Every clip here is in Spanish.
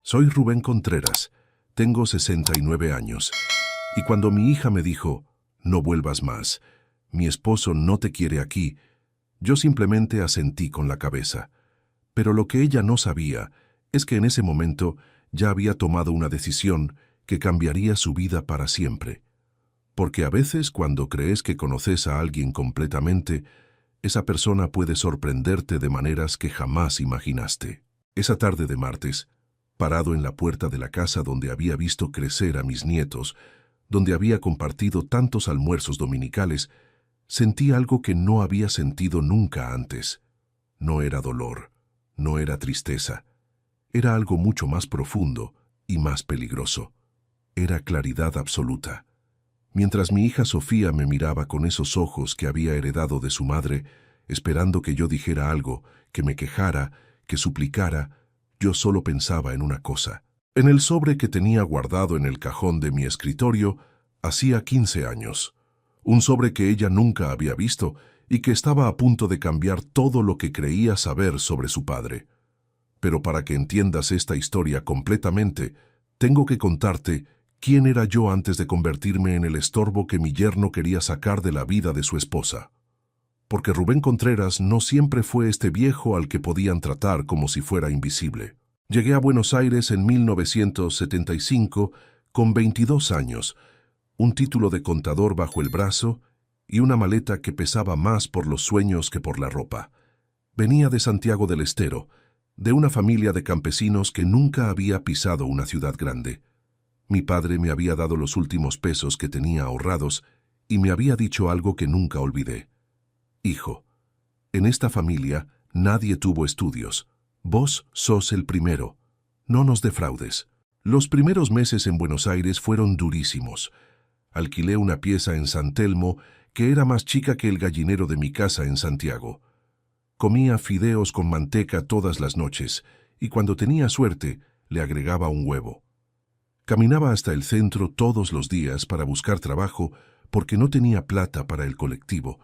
Soy Rubén Contreras, tengo 69 años, y cuando mi hija me dijo, no vuelvas más, mi esposo no te quiere aquí, yo simplemente asentí con la cabeza. Pero lo que ella no sabía es que en ese momento ya había tomado una decisión que cambiaría su vida para siempre. Porque a veces cuando crees que conoces a alguien completamente, esa persona puede sorprenderte de maneras que jamás imaginaste. Esa tarde de martes, parado en la puerta de la casa donde había visto crecer a mis nietos, donde había compartido tantos almuerzos dominicales, sentí algo que no había sentido nunca antes. No era dolor, no era tristeza, era algo mucho más profundo y más peligroso. Era claridad absoluta. Mientras mi hija Sofía me miraba con esos ojos que había heredado de su madre, esperando que yo dijera algo, que me quejara, que suplicara, yo solo pensaba en una cosa. En el sobre que tenía guardado en el cajón de mi escritorio, hacía 15 años. Un sobre que ella nunca había visto y que estaba a punto de cambiar todo lo que creía saber sobre su padre. Pero para que entiendas esta historia completamente, tengo que contarte quién era yo antes de convertirme en el estorbo que mi yerno quería sacar de la vida de su esposa. Porque Rubén Contreras no siempre fue este viejo al que podían tratar como si fuera invisible. Llegué a Buenos Aires en 1975 con 22 años, un título de contador bajo el brazo y una maleta que pesaba más por los sueños que por la ropa. Venía de Santiago del Estero, de una familia de campesinos que nunca había pisado una ciudad grande. Mi padre me había dado los últimos pesos que tenía ahorrados y me había dicho algo que nunca olvidé. Hijo, en esta familia nadie tuvo estudios. Vos sos el primero. No nos defraudes. Los primeros meses en Buenos Aires fueron durísimos. Alquilé una pieza en San Telmo que era más chica que el gallinero de mi casa en Santiago. Comía fideos con manteca todas las noches y cuando tenía suerte le agregaba un huevo. Caminaba hasta el centro todos los días para buscar trabajo porque no tenía plata para el colectivo.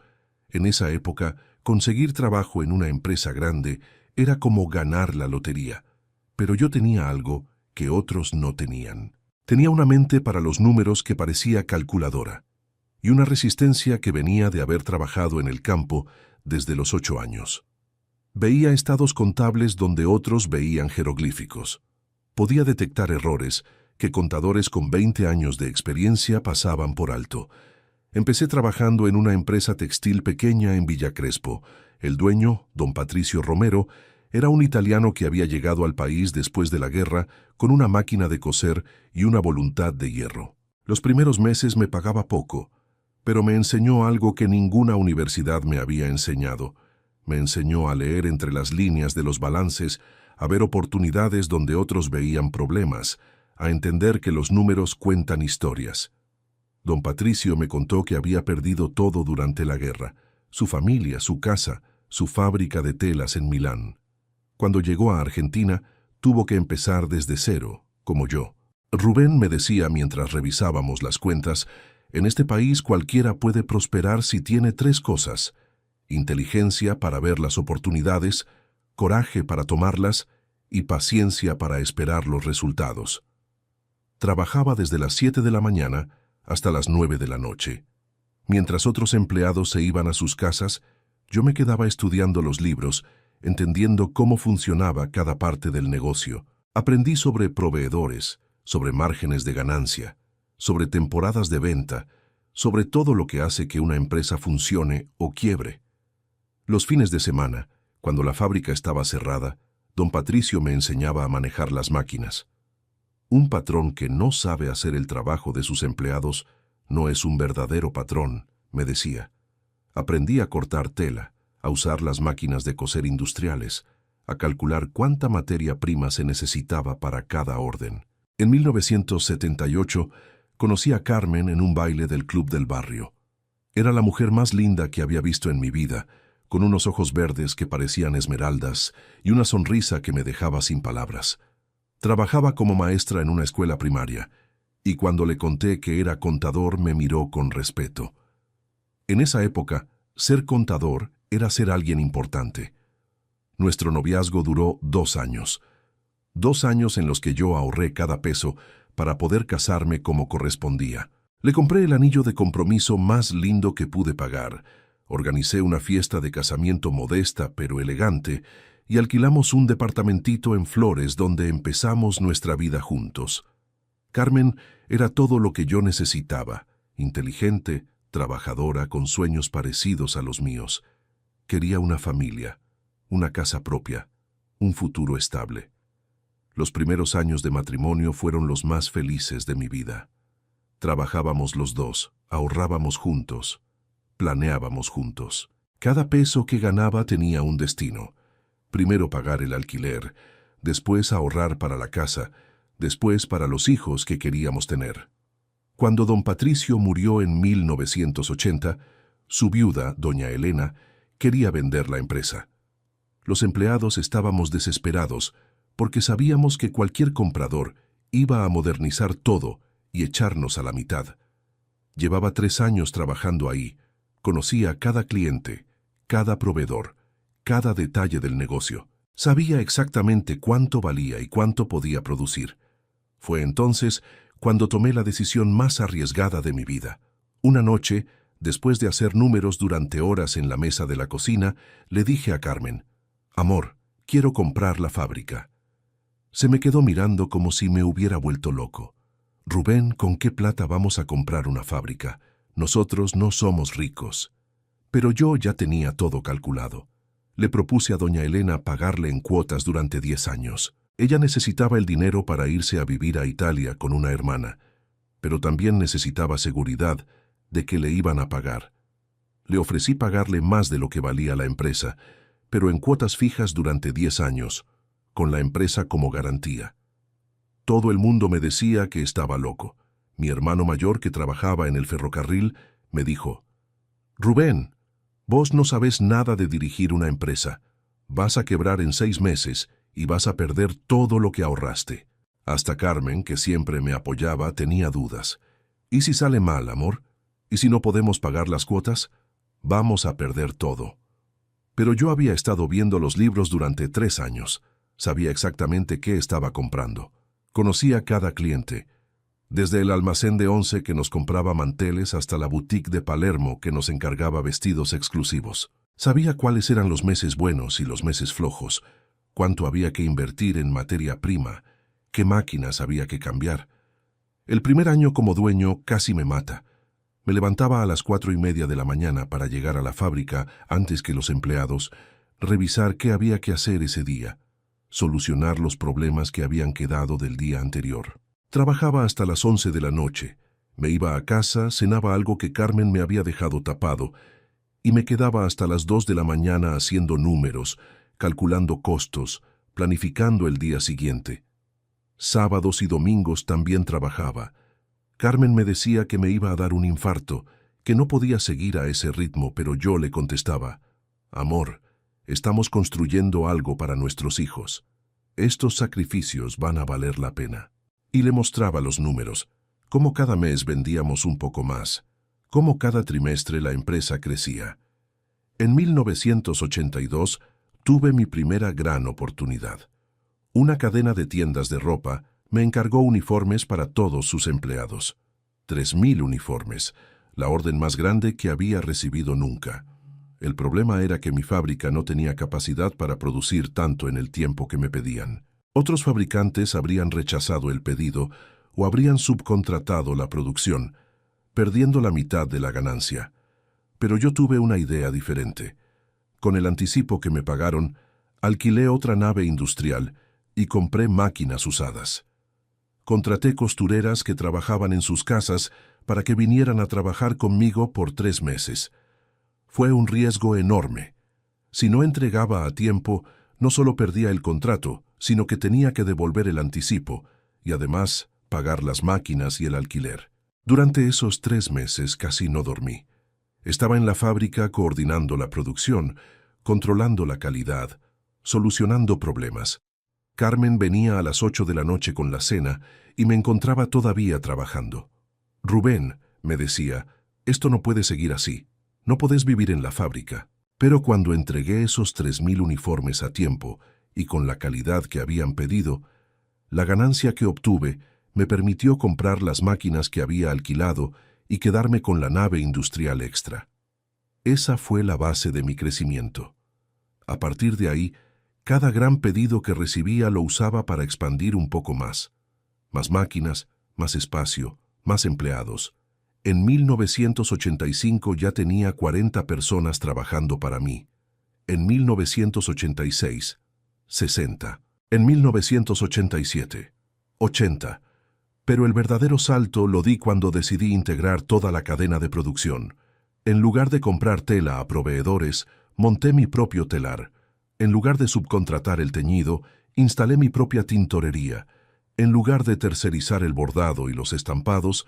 En esa época, conseguir trabajo en una empresa grande era como ganar la lotería. Pero yo tenía algo que otros no tenían. Tenía una mente para los números que parecía calculadora y una resistencia que venía de haber trabajado en el campo desde los 8 años. Veía estados contables donde otros veían jeroglíficos. Podía detectar errores que contadores con 20 años de experiencia pasaban por alto. Empecé trabajando en una empresa textil pequeña en Villa Crespo. El dueño, don Patricio Romero, era un italiano que había llegado al país después de la guerra con una máquina de coser y una voluntad de hierro. Los primeros meses me pagaba poco, pero me enseñó algo que ninguna universidad me había enseñado. Me enseñó a leer entre las líneas de los balances, a ver oportunidades donde otros veían problemas, a entender que los números cuentan historias. Don Patricio me contó que había perdido todo durante la guerra, su familia, su casa, su fábrica de telas en Milán. Cuando llegó a Argentina, tuvo que empezar desde cero, como yo. Rubén me decía mientras revisábamos las cuentas, en este país cualquiera puede prosperar si tiene 3 cosas: inteligencia para ver las oportunidades, coraje para tomarlas y paciencia para esperar los resultados. Trabajaba desde las 7 de la mañana hasta las 9 de la noche. Mientras otros empleados se iban a sus casas, yo me quedaba estudiando los libros, entendiendo cómo funcionaba cada parte del negocio. Aprendí sobre proveedores, sobre márgenes de ganancia, sobre temporadas de venta, sobre todo lo que hace que una empresa funcione o quiebre. Los fines de semana, cuando la fábrica estaba cerrada, don Patricio me enseñaba a manejar las máquinas. Un patrón que no sabe hacer el trabajo de sus empleados no es un verdadero patrón, me decía. Aprendí a cortar tela, a usar las máquinas de coser industriales, a calcular cuánta materia prima se necesitaba para cada orden. En 1978 conocí a Carmen en un baile del club del barrio. Era la mujer más linda que había visto en mi vida, con unos ojos verdes que parecían esmeraldas y una sonrisa que me dejaba sin palabras. Trabajaba como maestra en una escuela primaria, y cuando le conté que era contador me miró con respeto. En esa época, ser contador era ser alguien importante. Nuestro noviazgo duró 2 años. 2 años en los que yo ahorré cada peso para poder casarme como correspondía. Le compré el anillo de compromiso más lindo que pude pagar, organicé una fiesta de casamiento modesta pero elegante y alquilamos un departamentito en Flores donde empezamos nuestra vida juntos. Carmen era todo lo que yo necesitaba, inteligente, trabajadora, con sueños parecidos a los míos. Quería una familia, una casa propia, un futuro estable. Los primeros años de matrimonio fueron los más felices de mi vida. Trabajábamos los dos, ahorrábamos juntos, planeábamos juntos. Cada peso que ganaba tenía un destino. Primero pagar el alquiler, después ahorrar para la casa, después para los hijos que queríamos tener. Cuando don Patricio murió en 1980, su viuda, doña Elena, quería vender la empresa. Los empleados estábamos desesperados porque sabíamos que cualquier comprador iba a modernizar todo y echarnos a la mitad. Llevaba 3 años trabajando ahí, conocía a cada cliente, cada proveedor, cada detalle del negocio. Sabía exactamente cuánto valía y cuánto podía producir. Fue entonces cuando tomé la decisión más arriesgada de mi vida. Una noche, después de hacer números durante horas en la mesa de la cocina, le dije a Carmen: «Amor, quiero comprar la fábrica». Se me quedó mirando como si me hubiera vuelto loco. «Rubén, ¿con qué plata vamos a comprar una fábrica? Nosotros no somos ricos». Pero yo ya tenía todo calculado. Le propuse a doña Elena pagarle en cuotas durante 10 años. Ella necesitaba el dinero para irse a vivir a Italia con una hermana, pero también necesitaba seguridad de que le iban a pagar. Le ofrecí pagarle más de lo que valía la empresa, pero en cuotas fijas durante 10 años, con la empresa como garantía. Todo el mundo me decía que estaba loco. Mi hermano mayor, que trabajaba en el ferrocarril, me dijo: «Rubén, vos no sabés nada de dirigir una empresa. Vas a quebrar en 6 meses y vas a perder todo lo que ahorraste». Hasta Carmen, que siempre me apoyaba, tenía dudas. ¿Y si sale mal, amor? ¿Y si no podemos pagar las cuotas? Vamos a perder todo. Pero yo había estado viendo los libros durante 3 años. Sabía exactamente qué estaba comprando. Conocía cada cliente, desde el almacén de Once que nos compraba manteles hasta la boutique de Palermo que nos encargaba vestidos exclusivos. Sabía cuáles eran los meses buenos y los meses flojos, cuánto había que invertir en materia prima, qué máquinas había que cambiar. El primer año como dueño casi me mata. Me levantaba a las 4:30 de la mañana para llegar a la fábrica antes que los empleados, revisar qué había que hacer ese día, solucionar los problemas que habían quedado del día anterior. Trabajaba hasta las 11 de la noche. Me iba a casa, cenaba algo que Carmen me había dejado tapado y me quedaba hasta las 2 de la mañana haciendo números, calculando costos, planificando el día siguiente. Sábados y domingos también trabajaba. Carmen me decía que me iba a dar un infarto, que no podía seguir a ese ritmo, pero yo le contestaba: «Amor, estamos construyendo algo para nuestros hijos. Estos sacrificios van a valer la pena». Y le mostraba los números, cómo cada mes vendíamos un poco más, cómo cada trimestre la empresa crecía. En 1982 tuve mi primera gran oportunidad. Una cadena de tiendas de ropa me encargó uniformes para todos sus empleados. 3.000 uniformes, la orden más grande que había recibido nunca. El problema era que mi fábrica no tenía capacidad para producir tanto en el tiempo que me pedían. Otros fabricantes habrían rechazado el pedido o habrían subcontratado la producción, perdiendo la mitad de la ganancia. Pero yo tuve una idea diferente. Con el anticipo que me pagaron, alquilé otra nave industrial y compré máquinas usadas. Contraté costureras que trabajaban en sus casas para que vinieran a trabajar conmigo por 3 meses. Fue un riesgo enorme. Si no entregaba a tiempo, no solo perdía el contrato, sino que tenía que devolver el anticipo y además pagar las máquinas y el alquiler. Durante esos 3 meses casi no dormí. Estaba en la fábrica coordinando la producción, controlando la calidad, solucionando problemas. Carmen venía a las 8 de la noche con la cena y me encontraba todavía trabajando. «Rubén», me decía, «esto no puede seguir así. No podés vivir en la fábrica». Pero cuando entregué esos 3.000 uniformes a tiempo y con la calidad que habían pedido, La ganancia que obtuve me permitió comprar las máquinas que había alquilado y quedarme con la nave industrial extra. Esa fue la base de mi crecimiento. A partir de ahí, cada gran pedido que recibía lo usaba para expandir un poco más. Más máquinas, más espacio, más empleados. En 1985 ya tenía 40 personas trabajando para mí. En 1986, 60. En 1987, 80. Pero el verdadero salto lo di cuando decidí integrar toda la cadena de producción. En lugar de comprar tela a proveedores, monté mi propio telar. En lugar de subcontratar el teñido, instalé mi propia tintorería. En lugar de tercerizar el bordado y los estampados,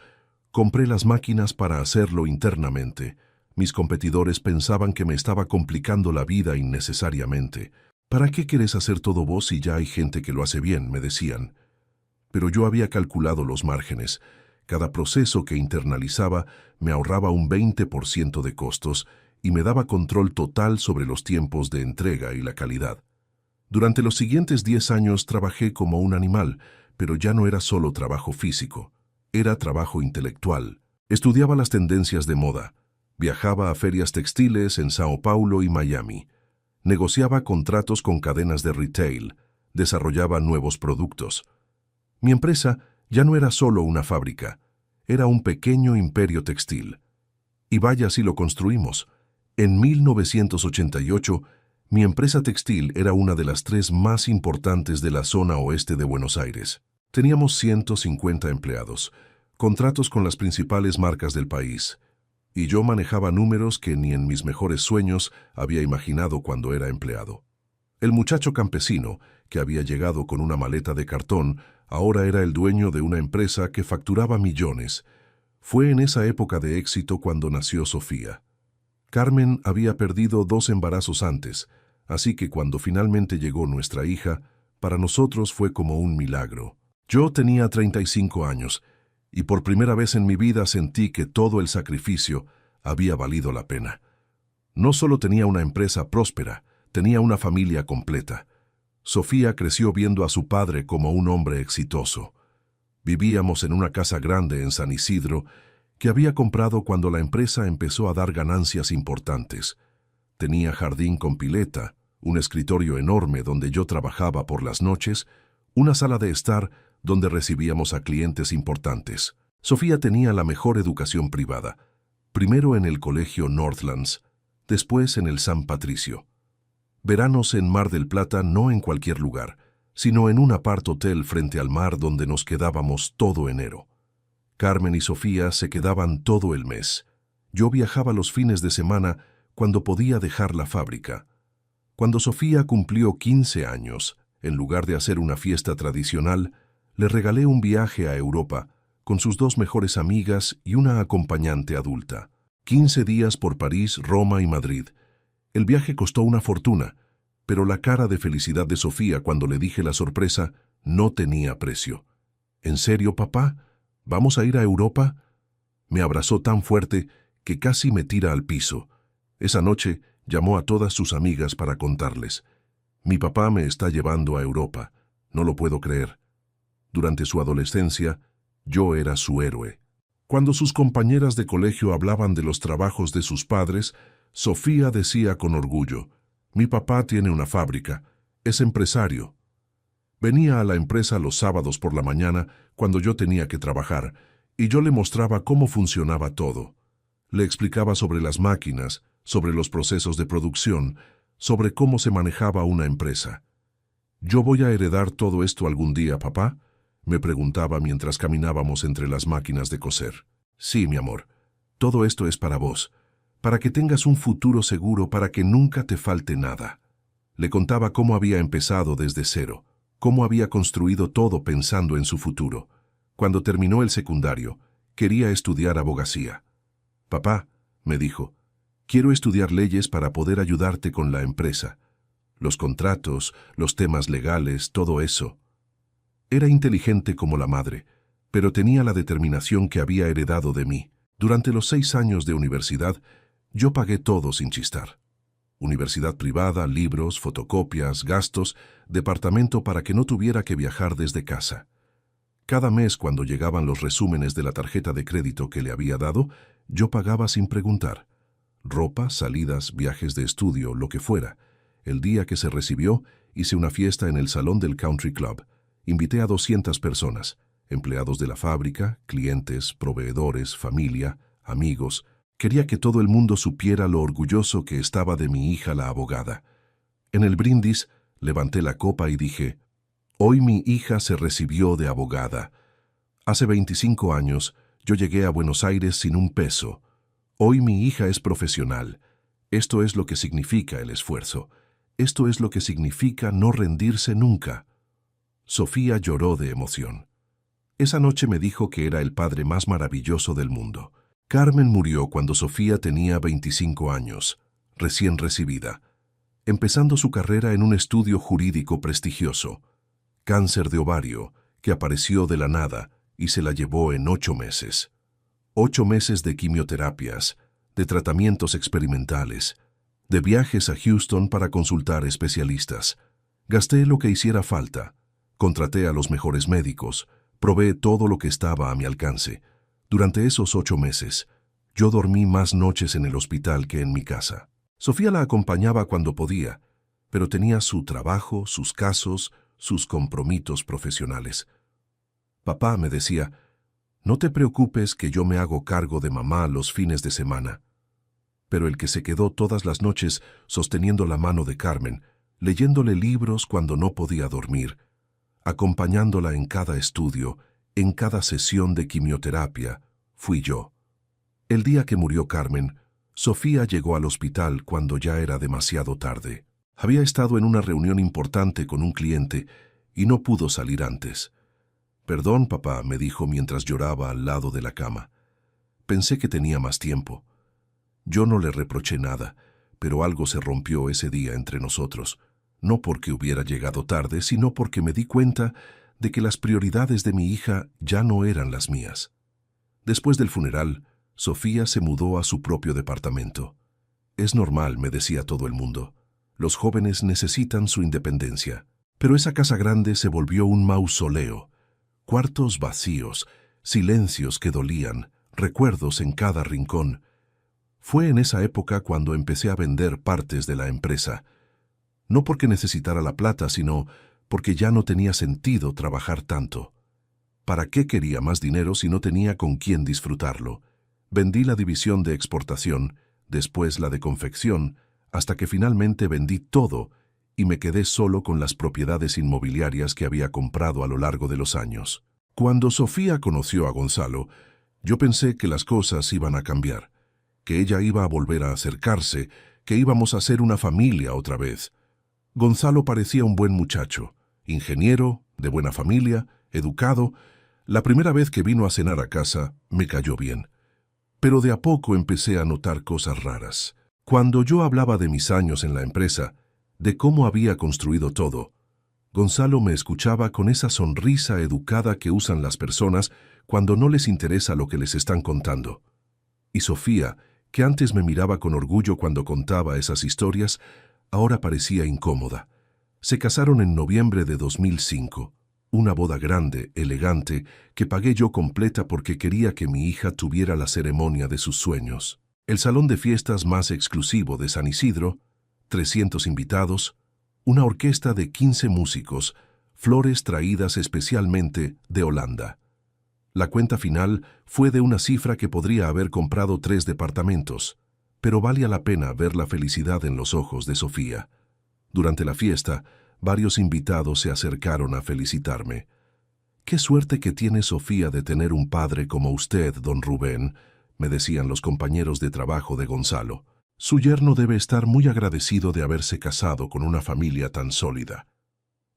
compré las máquinas para hacerlo internamente. Mis competidores pensaban que me estaba complicando la vida innecesariamente. ¿Para qué quieres hacer todo vos si ya hay gente que lo hace bien?, me decían. Pero yo había calculado los márgenes. Cada proceso que internalizaba me ahorraba un 20% de costos y me daba control total sobre los tiempos de entrega y la calidad. Durante los siguientes 10 años trabajé como un animal, pero ya no era solo trabajo físico, era trabajo intelectual. Estudiaba las tendencias de moda, viajaba a ferias textiles en Sao Paulo y Miami, negociaba contratos con cadenas de retail, desarrollaba nuevos productos. Mi empresa ya no era solo una fábrica, era un pequeño imperio textil. Y vaya si lo construimos. En 1988, mi empresa textil era una de las 3 más importantes de la zona oeste de Buenos Aires. Teníamos 150 empleados, contratos con las principales marcas del país, y yo manejaba números que ni en mis mejores sueños había imaginado cuando era empleado. El muchacho campesino, que había llegado con una maleta de cartón, ahora era el dueño de una empresa que facturaba millones. Fue en esa época de éxito cuando nació Sofía. Carmen había perdido 2 embarazos antes, así que cuando finalmente llegó nuestra hija, para nosotros fue como un milagro. Yo tenía 35 años, y por primera vez en mi vida sentí que todo el sacrificio había valido la pena. No solo tenía una empresa próspera, tenía una familia completa. Sofía creció viendo a su padre como un hombre exitoso. Vivíamos en una casa grande en San Isidro que había comprado cuando la empresa empezó a dar ganancias importantes. Tenía jardín con pileta, un escritorio enorme donde yo trabajaba por las noches, una sala de estar donde recibíamos a clientes importantes. Sofía tenía la mejor educación privada, primero en el colegio Northlands, después en el San Patricio. Veranos en Mar del Plata, no en cualquier lugar, sino en un apart-hotel frente al mar donde nos quedábamos todo enero. Carmen y Sofía se quedaban todo el mes. Yo viajaba los fines de semana cuando podía dejar la fábrica. Cuando Sofía cumplió 15 años, en lugar de hacer una fiesta tradicional, le regalé un viaje a Europa con sus 2 mejores amigas y una acompañante adulta. 15 días por París, Roma y Madrid. El viaje costó una fortuna, pero la cara de felicidad de Sofía cuando le dije la sorpresa no tenía precio. ¿En serio, papá? ¿Vamos a ir a Europa? Me abrazó tan fuerte que casi me tira al piso. Esa noche llamó a todas sus amigas para contarles. Mi papá me está llevando a Europa. No lo puedo creer. Durante su adolescencia, yo era su héroe. Cuando sus compañeras de colegio hablaban de los trabajos de sus padres, Sofía decía con orgullo, «Mi papá tiene una fábrica, es empresario». Venía a la empresa los sábados por la mañana cuando yo tenía que trabajar, y yo le mostraba cómo funcionaba todo. Le explicaba sobre las máquinas, sobre los procesos de producción, sobre cómo se manejaba una empresa. «¿Yo voy a heredar todo esto algún día, papá?», me preguntaba mientras caminábamos entre las máquinas de coser. «Sí, mi amor, todo esto es para vos, para que tengas un futuro seguro, para que nunca te falte nada». Le contaba cómo había empezado desde cero, cómo había construido todo pensando en su futuro. Cuando terminó el secundario, quería estudiar abogacía. «Papá», me dijo, «quiero estudiar leyes para poder ayudarte con la empresa. Los contratos, los temas legales, todo eso». Era inteligente como la madre, pero tenía la determinación que había heredado de mí. Durante los 6 años de universidad, yo pagué todo sin chistar. Universidad privada, libros, fotocopias, gastos, departamento para que no tuviera que viajar desde casa. Cada mes, cuando llegaban los resúmenes de la tarjeta de crédito que le había dado, yo pagaba sin preguntar. Ropa, salidas, viajes de estudio, lo que fuera. El día que se recibió, hice una fiesta en el salón del Country Club. Invité a 200 personas, empleados de la fábrica, clientes, proveedores, familia, amigos. Quería que todo el mundo supiera lo orgulloso que estaba de mi hija la abogada. En el brindis, levanté la copa y dije, «Hoy mi hija se recibió de abogada. Hace 25 años, yo llegué a Buenos Aires sin un peso. Hoy mi hija es profesional. Esto es lo que significa el esfuerzo. Esto es lo que significa no rendirse nunca». Sofía lloró de emoción. Esa noche me dijo que era el padre más maravilloso del mundo. Carmen murió cuando Sofía tenía 25 años, recién recibida, empezando su carrera en un estudio jurídico prestigioso. Cáncer de ovario, que apareció de la nada y se la llevó en 8 meses. 8 meses de quimioterapias, de tratamientos experimentales, de viajes a Houston para consultar especialistas. Gasté lo que hiciera falta, contraté a los mejores médicos, probé todo lo que estaba a mi alcance. Durante esos 8 meses, yo dormí más noches en el hospital que en mi casa. Sofía la acompañaba cuando podía, pero tenía su trabajo, sus casos, sus compromisos profesionales. Papá me decía, «No te preocupes que yo me hago cargo de mamá los fines de semana». Pero el que se quedó todas las noches sosteniendo la mano de Carmen, leyéndole libros cuando no podía dormir, acompañándola en cada estudio, en cada sesión de quimioterapia, fui yo. El día que murió Carmen, Sofía llegó al hospital cuando ya era demasiado tarde. Había estado en una reunión importante con un cliente y no pudo salir antes. «Perdón, papá», me dijo mientras lloraba al lado de la cama. Pensé que tenía más tiempo. Yo no le reproché nada, pero algo se rompió ese día entre nosotros, no porque hubiera llegado tarde, sino porque me di cuenta de que las prioridades de mi hija ya no eran las mías. Después del funeral, Sofía se mudó a su propio departamento. «Es normal», me decía todo el mundo. «Los jóvenes necesitan su independencia». Pero esa casa grande se volvió un mausoleo. Cuartos vacíos, silencios que dolían, recuerdos en cada rincón. Fue en esa época cuando empecé a vender partes de la empresa. No porque necesitara la plata, sino porque ya no tenía sentido trabajar tanto. ¿Para qué quería más dinero si no tenía con quién disfrutarlo? Vendí la división de exportación, después la de confección, hasta que finalmente vendí todo y me quedé solo con las propiedades inmobiliarias que había comprado a lo largo de los años. Cuando Sofía conoció a Gonzalo, yo pensé que las cosas iban a cambiar, que ella iba a volver a acercarse, que íbamos a ser una familia otra vez. Gonzalo parecía un buen muchacho, ingeniero, de buena familia, educado. La primera vez que vino a cenar a casa, me cayó bien. Pero de a poco empecé a notar cosas raras. Cuando yo hablaba de mis años en la empresa, de cómo había construido todo, Gonzalo me escuchaba con esa sonrisa educada que usan las personas cuando no les interesa lo que les están contando. Y Sofía, que antes me miraba con orgullo cuando contaba esas historias, ahora parecía incómoda. Se casaron en noviembre de 2005. Una boda grande, elegante, que pagué yo completa porque quería que mi hija tuviera la ceremonia de sus sueños. El salón de fiestas más exclusivo de San Isidro, 300 invitados, una orquesta de 15 músicos, flores traídas especialmente de Holanda. La cuenta final fue de una cifra que podría haber comprado 3 departamentos, pero valía la pena ver la felicidad en los ojos de Sofía. Durante la fiesta, varios invitados se acercaron a felicitarme. «Qué suerte que tiene Sofía de tener un padre como usted, don Rubén», me decían los compañeros de trabajo de Gonzalo. «Su yerno debe estar muy agradecido de haberse casado con una familia tan sólida».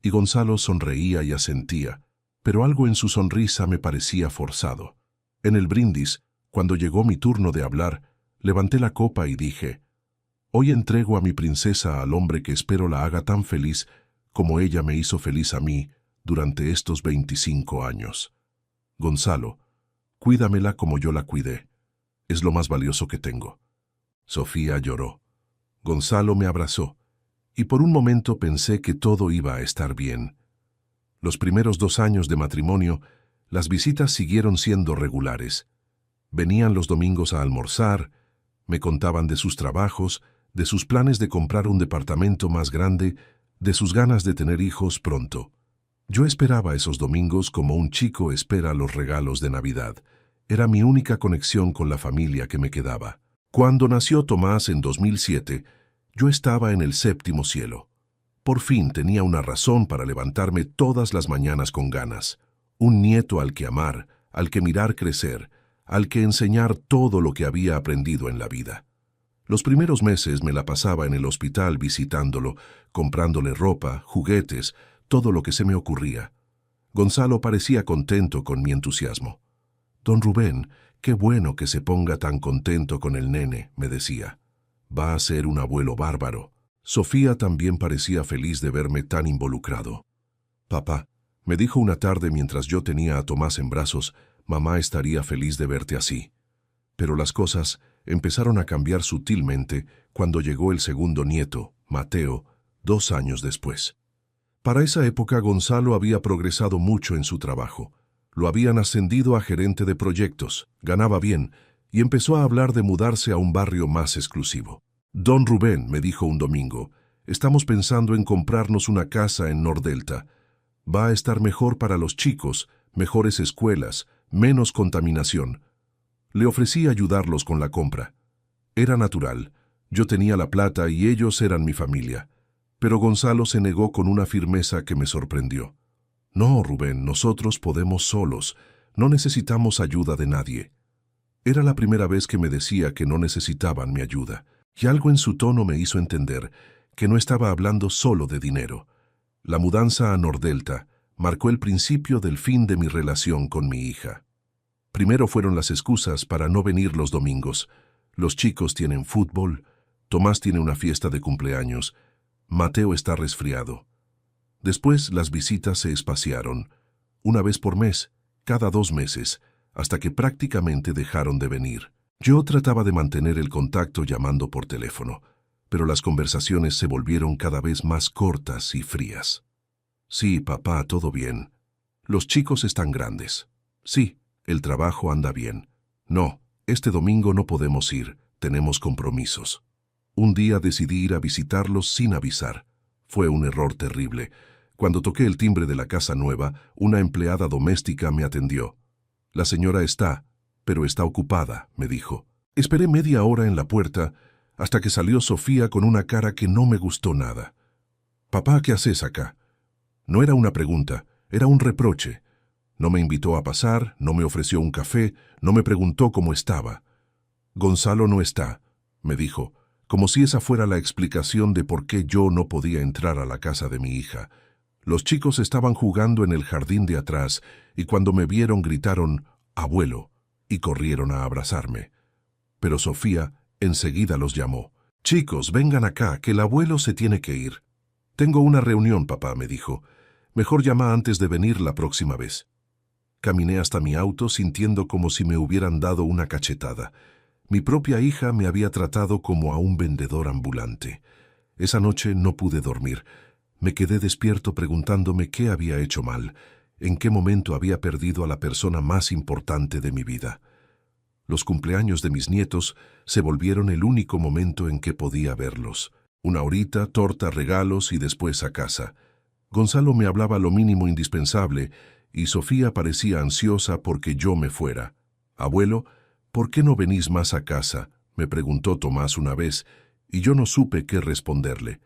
Y Gonzalo sonreía y asentía, pero algo en su sonrisa me parecía forzado. En el brindis, cuando llegó mi turno de hablar, levanté la copa y dije, «Hoy entrego a mi princesa al hombre que espero la haga tan feliz como ella me hizo feliz a mí durante estos 25 años. Gonzalo, cuídamela como yo la cuidé. Es lo más valioso que tengo». Sofía lloró. Gonzalo me abrazó, y por un momento pensé que todo iba a estar bien. Los primeros 2 años de matrimonio, las visitas siguieron siendo regulares. Venían los domingos a almorzar, me contaban de sus trabajos, de sus planes de comprar un departamento más grande, de sus ganas de tener hijos pronto. Yo esperaba esos domingos como un chico espera los regalos de Navidad. Era mi única conexión con la familia que me quedaba. Cuando nació Tomás en 2007, yo estaba en el 7º cielo. Por fin tenía una razón para levantarme todas las mañanas con ganas. Un nieto al que amar, al que mirar crecer, al que enseñar todo lo que había aprendido en la vida. Los primeros meses me la pasaba en el hospital visitándolo, comprándole ropa, juguetes, todo lo que se me ocurría. Gonzalo parecía contento con mi entusiasmo. «Don Rubén, qué bueno que se ponga tan contento con el nene», me decía. «Va a ser un abuelo bárbaro». Sofía también parecía feliz de verme tan involucrado. «Papá», me dijo una tarde mientras yo tenía a Tomás en brazos, «mamá estaría feliz de verte así». Pero las cosas empezaron a cambiar sutilmente cuando llegó el segundo nieto, Mateo, 2 años después. Para esa época Gonzalo había progresado mucho en su trabajo. Lo habían ascendido a gerente de proyectos, ganaba bien, y empezó a hablar de mudarse a un barrio más exclusivo. «Don Rubén», me dijo un domingo, «estamos pensando en comprarnos una casa en Nordelta. Va a estar mejor para los chicos, mejores escuelas, menos contaminación». Le ofrecí ayudarlos con la compra. Era natural. Yo tenía la plata y ellos eran mi familia. Pero Gonzalo se negó con una firmeza que me sorprendió. «No, Rubén, nosotros podemos solos. No necesitamos ayuda de nadie». Era la primera vez que me decía que no necesitaban mi ayuda, y algo en su tono me hizo entender que no estaba hablando solo de dinero. La mudanza a Nordelta marcó el principio del fin de mi relación con mi hija. Primero fueron las excusas para no venir los domingos. Los chicos tienen fútbol, Tomás tiene una fiesta de cumpleaños, Mateo está resfriado. Después las visitas se espaciaron, una vez por mes, cada 2 meses, hasta que prácticamente dejaron de venir. Yo trataba de mantener el contacto llamando por teléfono, pero las conversaciones se volvieron cada vez más cortas y frías. «Sí, papá, todo bien. Los chicos están grandes. Sí, el trabajo anda bien. No, este domingo no podemos ir, tenemos compromisos». Un día decidí ir a visitarlos sin avisar. Fue un error terrible. Cuando toqué el timbre de la casa nueva, una empleada doméstica me atendió. «La señora está, pero está ocupada», me dijo. Esperé media hora en la puerta hasta que salió Sofía con una cara que no me gustó nada. «Papá, ¿qué haces acá?». No era una pregunta, era un reproche. No me invitó a pasar, no me ofreció un café, no me preguntó cómo estaba. «Gonzalo no está», me dijo, como si esa fuera la explicación de por qué yo no podía entrar a la casa de mi hija. Los chicos estaban jugando en el jardín de atrás y cuando me vieron gritaron «abuelo» y corrieron a abrazarme. Pero Sofía enseguida los llamó. «Chicos, vengan acá, que el abuelo se tiene que ir». «Tengo una reunión, papá», me dijo. «Mejor llama antes de venir la próxima vez». Caminé hasta mi auto sintiendo como si me hubieran dado una cachetada. Mi propia hija me había tratado como a un vendedor ambulante. Esa noche no pude dormir. Me quedé despierto preguntándome qué había hecho mal, en qué momento había perdido a la persona más importante de mi vida. Los cumpleaños de mis nietos se volvieron el único momento en que podía verlos. Una horita, torta, regalos y después a casa. Gonzalo me hablaba lo mínimo indispensable y Sofía parecía ansiosa porque yo me fuera. «Abuelo, ¿por qué no venís más a casa?», me preguntó Tomás una vez, y yo no supe qué responderle.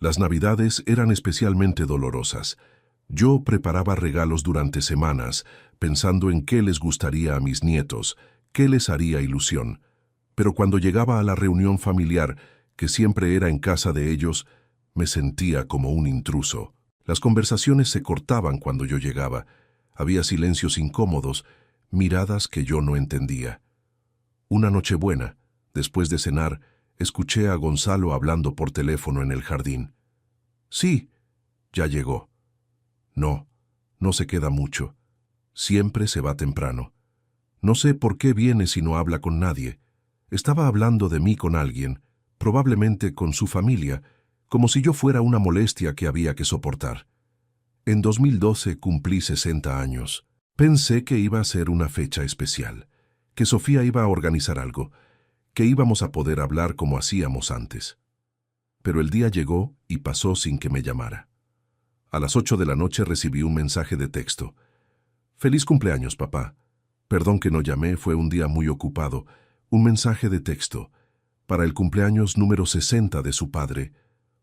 Las Navidades eran especialmente dolorosas. Yo preparaba regalos durante semanas, pensando en qué les gustaría a mis nietos, qué les haría ilusión. Pero cuando llegaba a la reunión familiar, que siempre era en casa de ellos, me sentía como un intruso. Las conversaciones se cortaban cuando yo llegaba. Había silencios incómodos, miradas que yo no entendía. Una Nochebuena, después de cenar, escuché a Gonzalo hablando por teléfono en el jardín. «Sí, ya llegó». «No, no se queda mucho. Siempre se va temprano. No sé por qué viene si no habla con nadie. Estaba hablando de mí con alguien, probablemente con su familia, como si yo fuera una molestia que había que soportar. En 2012 cumplí 60 años. Pensé que iba a ser una fecha especial, que Sofía iba a organizar algo, que íbamos a poder hablar como hacíamos antes. Pero el día llegó y pasó sin que me llamara. A las 8 de la noche recibí un mensaje de texto. «Feliz cumpleaños, papá. Perdón que no llamé, fue un día muy ocupado». Un mensaje de texto para el cumpleaños número 60 de su padre.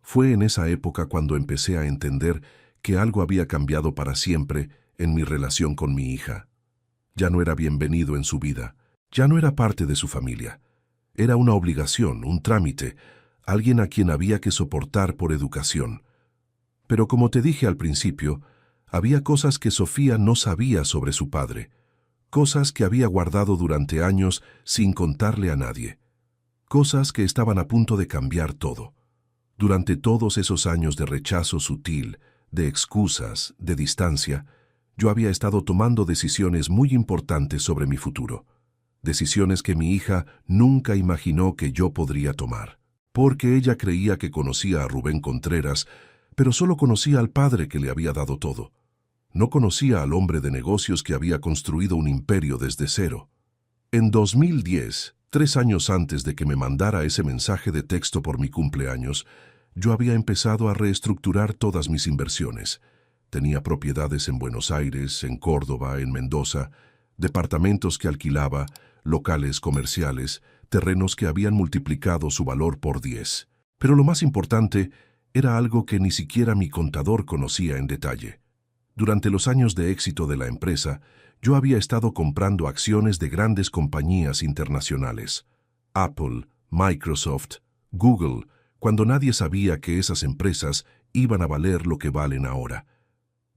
Fue en esa época cuando empecé a entender que algo había cambiado para siempre en mi relación con mi hija. Ya no era bienvenido en su vida, ya no era parte de su familia. Era una obligación, un trámite, alguien a quien había que soportar por educación. Pero como te dije al principio, había cosas que Sofía no sabía sobre su padre, cosas que había guardado durante años sin contarle a nadie, cosas que estaban a punto de cambiar todo. Durante todos esos años de rechazo sutil, de excusas, de distancia, yo había estado tomando decisiones muy importantes sobre mi futuro, decisiones que mi hija nunca imaginó que yo podría tomar, porque ella creía que conocía a Rubén Contreras, pero solo conocía al padre que le había dado todo. No conocía al hombre de negocios que había construido un imperio desde cero. En 2010, 3 años antes de que me mandara ese mensaje de texto por mi cumpleaños, yo había empezado a reestructurar todas mis inversiones. Tenía propiedades en Buenos Aires, en Córdoba, en Mendoza, departamentos que alquilaba, locales comerciales, terrenos que habían multiplicado su valor por 10. Pero lo más importante era algo que ni siquiera mi contador conocía en detalle. Durante los años de éxito de la empresa, yo había estado comprando acciones de grandes compañías internacionales. Apple, Microsoft, Google, cuando nadie sabía que esas empresas iban a valer lo que valen ahora.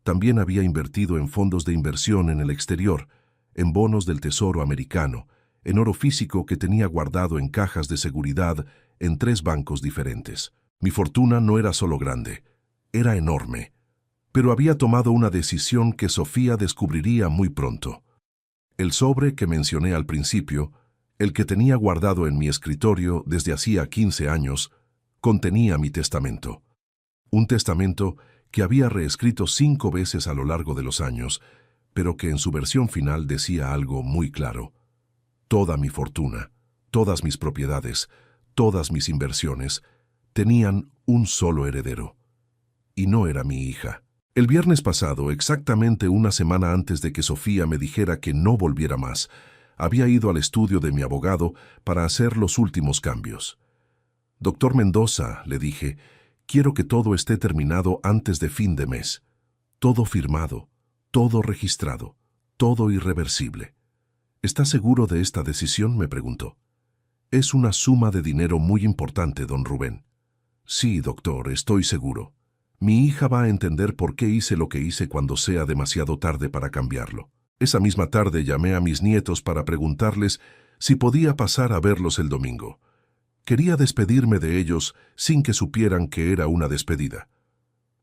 También había invertido en fondos de inversión en el exterior, en bonos del Tesoro americano, en oro físico que tenía guardado en cajas de seguridad en 3 bancos diferentes. Mi fortuna no era solo grande, era enorme. Pero había tomado una decisión que Sofía descubriría muy pronto. El sobre que mencioné al principio, el que tenía guardado en mi escritorio desde hacía 15 años, contenía mi testamento. Un testamento que había reescrito 5 veces a lo largo de los años, pero que en su versión final decía algo muy claro. Toda mi fortuna, todas mis propiedades, todas mis inversiones, tenían un solo heredero. Y no era mi hija. El viernes pasado, exactamente una semana antes de que Sofía me dijera que no volviera más, había ido al estudio de mi abogado para hacer los últimos cambios. «Doctor Mendoza», le dije, «quiero que todo esté terminado antes de fin de mes. Todo firmado, todo registrado, todo irreversible». «¿Está seguro de esta decisión?», me preguntó. «Es una suma de dinero muy importante, don Rubén». «Sí, doctor, estoy seguro. Mi hija va a entender por qué hice lo que hice cuando sea demasiado tarde para cambiarlo». Esa misma tarde llamé a mis nietos para preguntarles si podía pasar a verlos el domingo. Quería despedirme de ellos sin que supieran que era una despedida.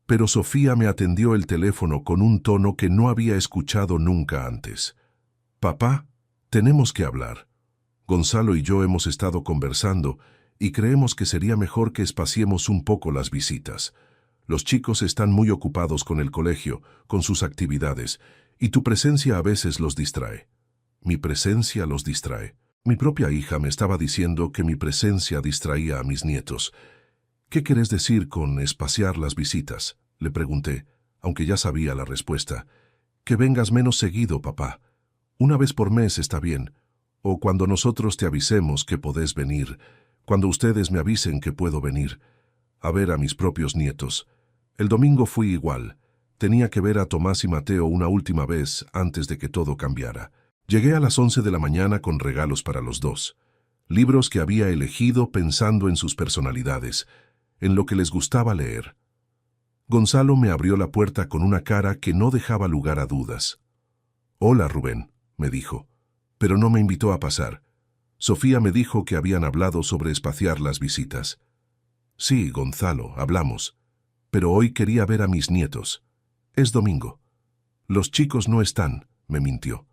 Pero Sofía me atendió el teléfono con un tono que no había escuchado nunca antes. «Papá, tenemos que hablar. Gonzalo y yo hemos estado conversando y creemos que sería mejor que espaciemos un poco las visitas. Los chicos están muy ocupados con el colegio, con sus actividades, y tu presencia a veces los distrae». «Mi presencia los distrae». Mi propia hija me estaba diciendo que mi presencia distraía a mis nietos. «¿Qué querés decir con espaciar las visitas?», le pregunté, aunque ya sabía la respuesta. «Que vengas menos seguido, papá. Una vez por mes está bien. O cuando nosotros te avisemos que podés venir, cuando ustedes me avisen que puedo venir, a ver a mis propios nietos. El domingo fui igual. Tenía que ver a Tomás y Mateo una última vez antes de que todo cambiara. Llegué a las 11 de la mañana con regalos para los dos. Libros que había elegido pensando en sus personalidades, en lo que les gustaba leer. Gonzalo me abrió la puerta con una cara que no dejaba lugar a dudas. «Hola, Rubén», me dijo, pero no me invitó a pasar. Sofía me dijo que habían hablado sobre espaciar las visitas. «Sí, Gonzalo, hablamos, pero hoy quería ver a mis nietos. Es domingo». «Los chicos no están», me mintió.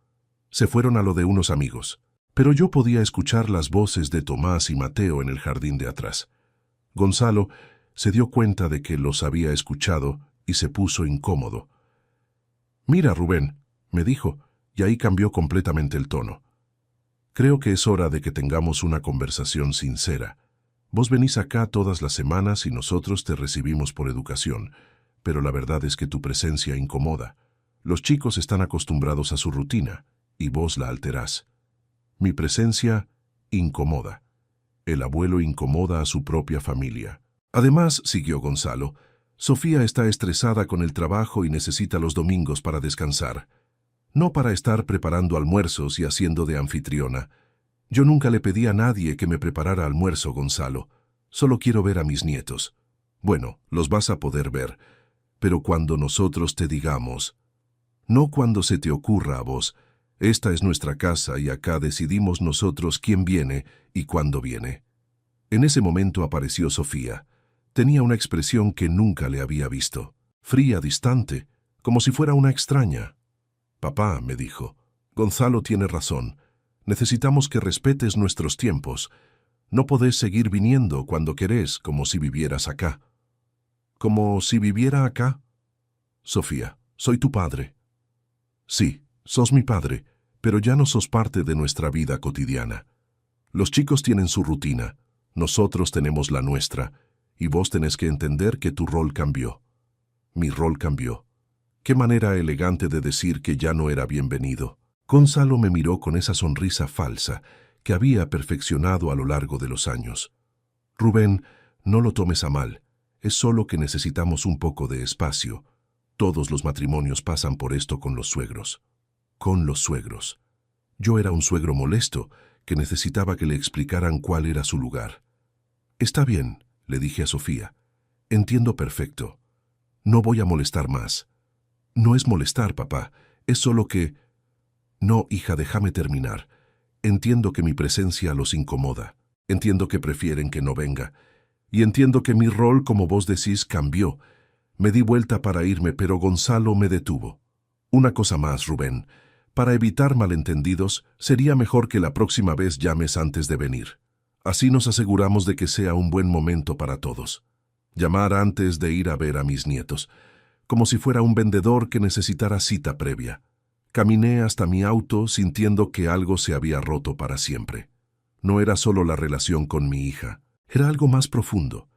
«Se fueron a lo de unos amigos». Pero yo podía escuchar las voces de Tomás y Mateo en el jardín de atrás. Gonzalo se dio cuenta de que los había escuchado y se puso incómodo. «Mira, Rubén», me dijo, y ahí cambió completamente el tono. «Creo que es hora de que tengamos una conversación sincera. Vos venís acá todas las semanas y nosotros te recibimos por educación, pero la verdad es que tu presencia incomoda. Los chicos están acostumbrados a su rutina y vos la alterás. Mi presencia incomoda. El abuelo incomoda a su propia familia. Además», siguió Gonzalo, «Sofía está estresada con el trabajo y necesita los domingos para descansar. No para estar preparando almuerzos y haciendo de anfitriona. Yo nunca le pedí a nadie que me preparara almuerzo, Gonzalo. Solo quiero ver a mis nietos. Bueno, los vas a poder ver, pero cuando nosotros te digamos, no cuando se te ocurra a vos. Esta es nuestra casa y acá decidimos nosotros quién viene y cuándo viene». En ese momento apareció Sofía. Tenía una expresión que nunca le había visto. Fría, distante, como si fuera una extraña. «Papá», me dijo, «Gonzalo tiene razón. Necesitamos que respetes nuestros tiempos. No podés seguir viniendo cuando querés, como si vivieras acá». «¿Como si viviera acá?» «Sofía, soy tu padre». «Sí, sos mi padre, pero ya no sos parte de nuestra vida cotidiana. Los chicos tienen su rutina, nosotros tenemos la nuestra, y vos tenés que entender que tu rol cambió. Mi rol cambió. Qué manera elegante de decir que ya no era bienvenido». Gonzalo me miró con esa sonrisa falsa que había perfeccionado a lo largo de los años. «Rubén, no lo tomes a mal. Es solo que necesitamos un poco de espacio. Todos los matrimonios pasan por esto con los suegros». Con los suegros. Yo era un suegro molesto que necesitaba que le explicaran cuál era su lugar. «Está bien», le dije a Sofía. «Entiendo perfecto. No voy a molestar más». «No es molestar, papá. Es solo que...» «No, hija, déjame terminar. Entiendo que mi presencia los incomoda. Entiendo que prefieren que no venga. Y entiendo que mi rol, como vos decís, cambió. Me di vuelta para irme, pero Gonzalo me detuvo. Una cosa más, Rubén. Para evitar malentendidos, sería mejor que la próxima vez llames antes de venir. Así nos aseguramos de que sea un buen momento para todos. Llamar antes de ir a ver a mis nietos, como si fuera un vendedor que necesitara cita previa. Caminé hasta mi auto sintiendo que algo se había roto para siempre. No era solo la relación con mi hija, era algo más profundo.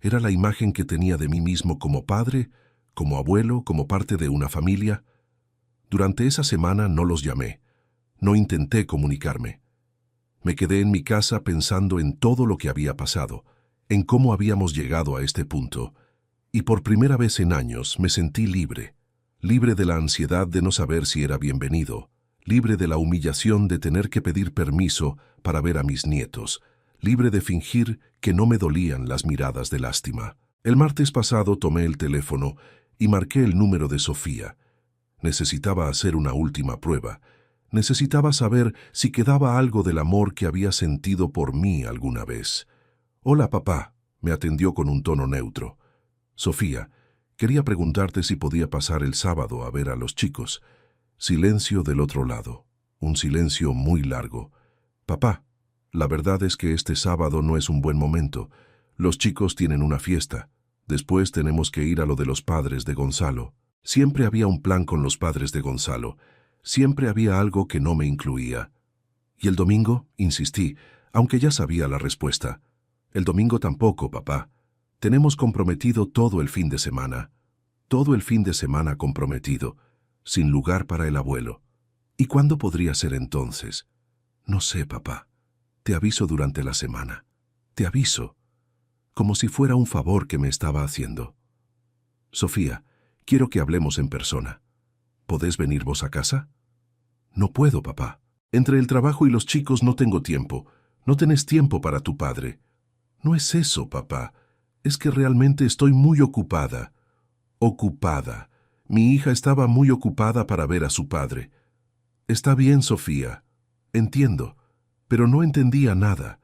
Era la imagen que tenía de mí mismo como padre, como abuelo, como parte de una familia. Durante esa semana no los llamé, no intenté comunicarme. Me quedé en mi casa pensando en todo lo que había pasado, en cómo habíamos llegado a este punto, y por primera vez en años me sentí libre. Libre de la ansiedad de no saber si era bienvenido, libre de la humillación de tener que pedir permiso para ver a mis nietos, libre de fingir que no me dolían las miradas de lástima. El martes pasado tomé el teléfono y marqué el número de Sofía. Necesitaba hacer una última prueba. Necesitaba saber si quedaba algo del amor que había sentido por mí alguna vez. «Hola, papá», me atendió con un tono neutro. «Sofía, quería preguntarte si podía pasar el sábado a ver a los chicos». Silencio del otro lado. Un silencio muy largo. «Papá, la verdad es que este sábado no es un buen momento. Los chicos tienen una fiesta. Después tenemos que ir a lo de los padres de Gonzalo». Siempre había un plan con los padres de Gonzalo. Siempre había algo que no me incluía. «¿Y el domingo?», insistí, aunque ya sabía la respuesta. «El domingo tampoco, papá. Tenemos comprometido todo el fin de semana. Todo el fin de semana comprometido, sin lugar para el abuelo. ¿Y cuándo podría ser entonces?» «No sé, papá. Te aviso durante la semana. Te aviso». Como si fuera un favor que me estaba haciendo. «Sofía, quiero que hablemos en persona. ¿Podés venir vos a casa?» «No puedo, papá. Entre el trabajo y los chicos no tengo tiempo. No tenés tiempo para tu padre». «No es eso, papá. Es que realmente estoy muy ocupada». «Ocupada. Mi hija estaba muy ocupada para ver a su padre». «Está bien, Sofía. Entiendo. Pero no entendía nada.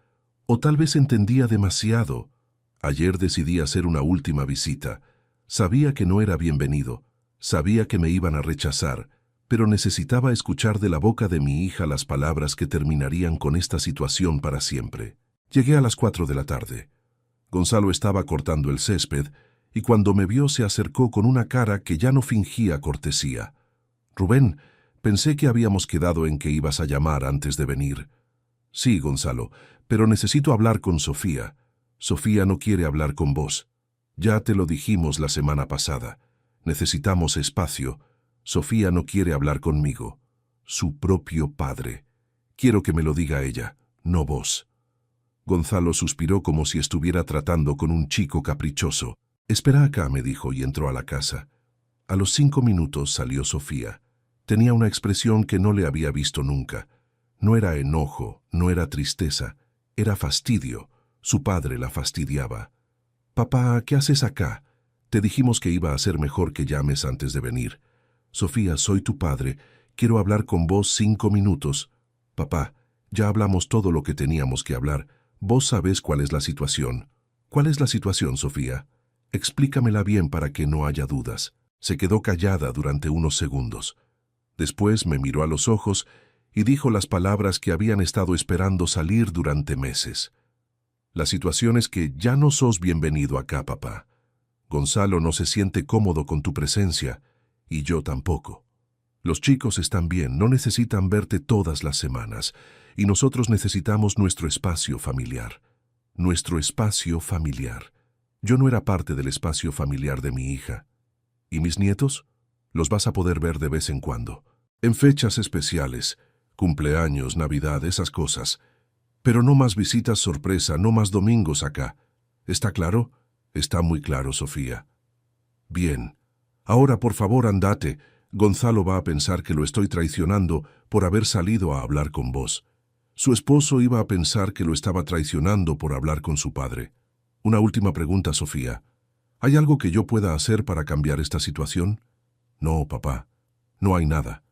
O tal vez entendía demasiado. Ayer decidí hacer una última visita. Sabía que no era bienvenido. Sabía que me iban a rechazar, pero necesitaba escuchar de la boca de mi hija las palabras que terminarían con esta situación para siempre. Llegué a las 4 de la tarde. Gonzalo estaba cortando el césped y cuando me vio se acercó con una cara que ya no fingía cortesía. «Rubén, pensé que habíamos quedado en que ibas a llamar antes de venir». «Sí, Gonzalo, pero necesito hablar con Sofía. Sofía no quiere hablar con vos. Ya te lo dijimos la semana pasada. Necesitamos espacio. Sofía no quiere hablar conmigo. Su propio padre. Quiero que me lo diga ella, no vos». Gonzalo suspiró como si estuviera tratando con un chico caprichoso. «Espera acá», me dijo y entró a la casa. A los 5 minutos salió Sofía. Tenía una expresión que no le había visto nunca. No era enojo, no era tristeza, era fastidio. Su padre la fastidiaba. «Papá, ¿qué haces acá? Te dijimos que iba a ser mejor que llames antes de venir. Sofía, soy tu padre. Quiero hablar con vos 5 minutos. Papá, ya hablamos todo lo que teníamos que hablar. Vos sabés cuál es la situación». «¿Cuál es la situación, Sofía? Explícamela bien para que no haya dudas». Se quedó callada durante unos segundos. Después me miró a los ojos y dijo las palabras que habían estado esperando salir durante meses. «La situación es que ya no sos bienvenido acá, papá. Gonzalo no se siente cómodo con tu presencia, y yo tampoco. Los chicos están bien, no necesitan verte todas las semanas, y nosotros necesitamos nuestro espacio familiar. Nuestro espacio familiar. Yo no era parte del espacio familiar de mi hija. ¿Y mis nietos? Los vas a poder ver de vez en cuando. En fechas especiales, cumpleaños, Navidad, esas cosas. Pero no más visitas sorpresa, no más domingos acá. ¿Está claro?» «Está muy claro, Sofía». «Bien. Ahora, por favor, andate. Gonzalo va a pensar que lo estoy traicionando por haber salido a hablar con vos. Su esposo iba a pensar que lo estaba traicionando por hablar con su padre. Una última pregunta, Sofía. ¿Hay algo que yo pueda hacer para cambiar esta situación?» «No, papá. No hay nada.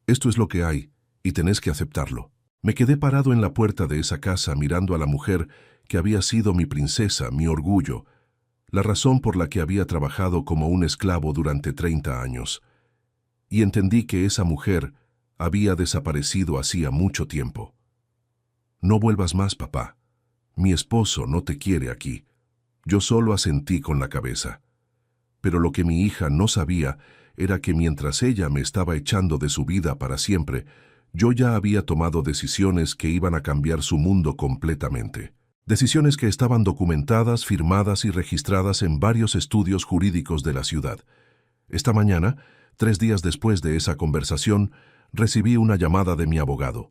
Esto es lo que hay, y tenés que aceptarlo». Me quedé parado en la puerta de esa casa mirando a la mujer que había sido mi princesa, mi orgullo, la razón por la que había trabajado como un esclavo durante 30 años. Y entendí que esa mujer había desaparecido hacía mucho tiempo. «No vuelvas más, papá. Mi esposo no te quiere aquí». Yo solo asentí con la cabeza. Pero lo que mi hija no sabía era que mientras ella me estaba echando de su vida para siempre, yo ya había tomado decisiones que iban a cambiar su mundo completamente. Decisiones que estaban documentadas, firmadas y registradas en varios estudios jurídicos de la ciudad. Esta mañana, 3 días después de esa conversación, recibí una llamada de mi abogado.